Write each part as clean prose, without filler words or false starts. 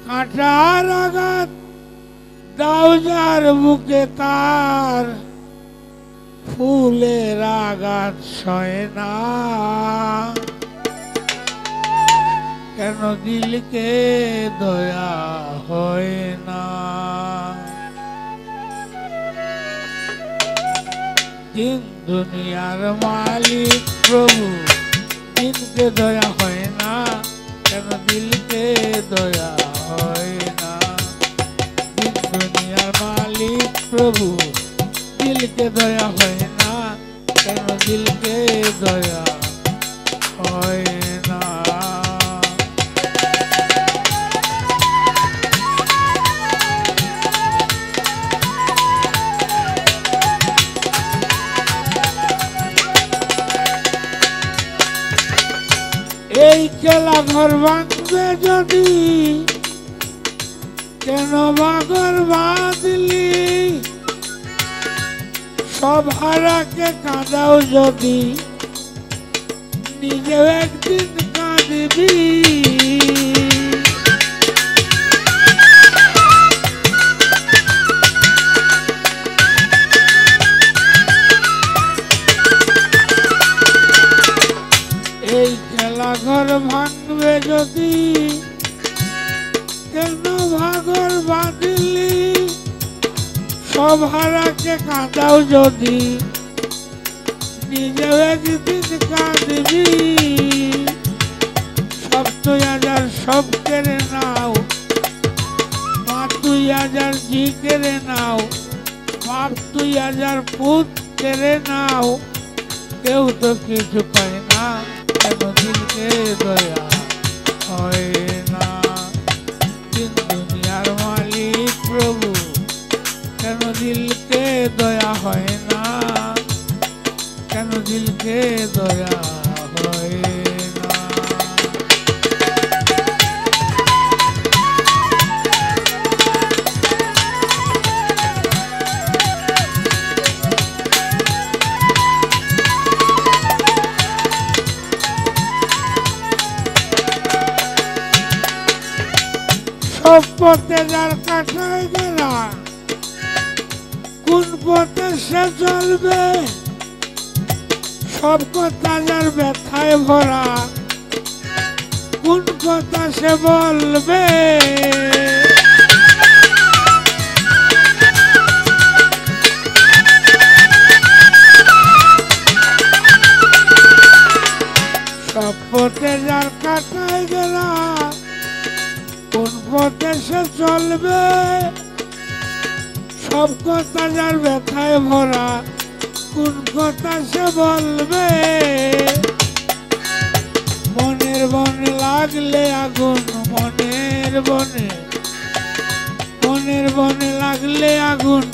কাঁটার আঘাত দাও যার বুকে তার ফুলের আঘাত সয় না কেন দিলকে দয়া হয় না দিন দুনিয়ার মালিক প্রভু দিনকে দয়া হয় না কেন দিলকে দয়া হয় না দিন দুনিয়ার মালিক প্রভু দিলকে দয়া হয় না কেন দিলকে দয়া হয় না এই খেলা ঘর ভাঙবে যদি কেন বাঘর বাঁধলি সব হারাকে কাঁদাও যদি নিজেও একদিন কাঁদবি এই খেলা ঘর ভাঙবে যদি কেন ভাগর বাঁধলি সব হারাকে কাঁদাও যদি নিজেও একদিন কাঁদবি সব তুই হাজার সব কেড়ে নাও মা তুই হাজার জি কেড়ে নাও বাপ তুই হাজার পুত কেড়ে নাও কেউ তো কিছু পায় না কেন দিলকে দয়া হয় না দিন দুনিয়ার মালিক প্রভু কেন দিলকে দয়া হয় না কেন দিলকে দয়া হয় না সব পথে যার কাটায় গেলা কোন পথে সে চলবে সব কথা যার ব্যথায় ভরা কোন কথা সে বলবে সব পথে যার কাটায় গেলা কোন পথে সে চলবে সব কথা যার ব্যথায় ভরা কোন কথা সে বলবে মনের বনে লাগলে আগুন মনের বনে লাগলে আগুন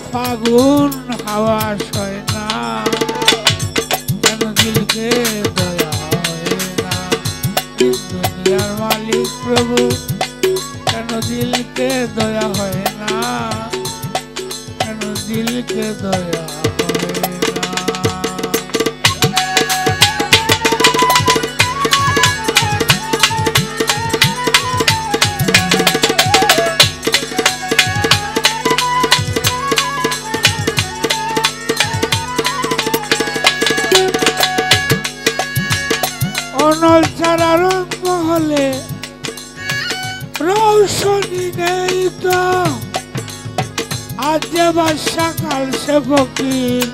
ফাগুন হাওয়া সয় না কেন দিলকে দয়া হয় না দুনিয়ার মালিক প্রভু কেন দিলকে দয়া হয় না কেন দিলকে দয়া হয় না অনল ছাড়া রঙ্গ হলে রৌশনী নেই তো আজ যে বাদশা কাল সে ফকির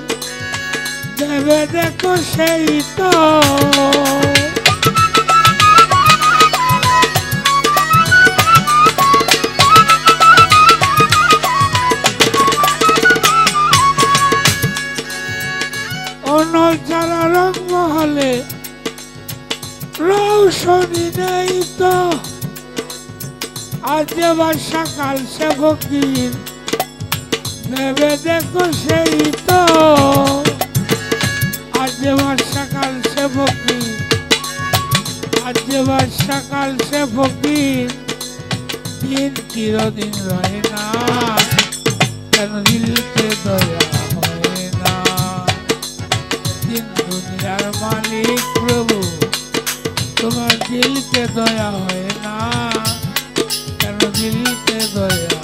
দেবে দেখো সেই তো অনল ছাড়া রঙ্গ হলে রৌশনী নেই তো আজ যে বাদশা কাল সে ফকির ভেবে দেখো সেই তো আজ যে বাদশা কাল সে ফকির আজ যে বাদশা কাল সে ফকির দিন চিরদিন রহে না কেন দিলকে দয়া হয় না দিন দুনিয়ার মালিক প্রভু তোমার দিলকে দয়া হয় না দিলকে দয়া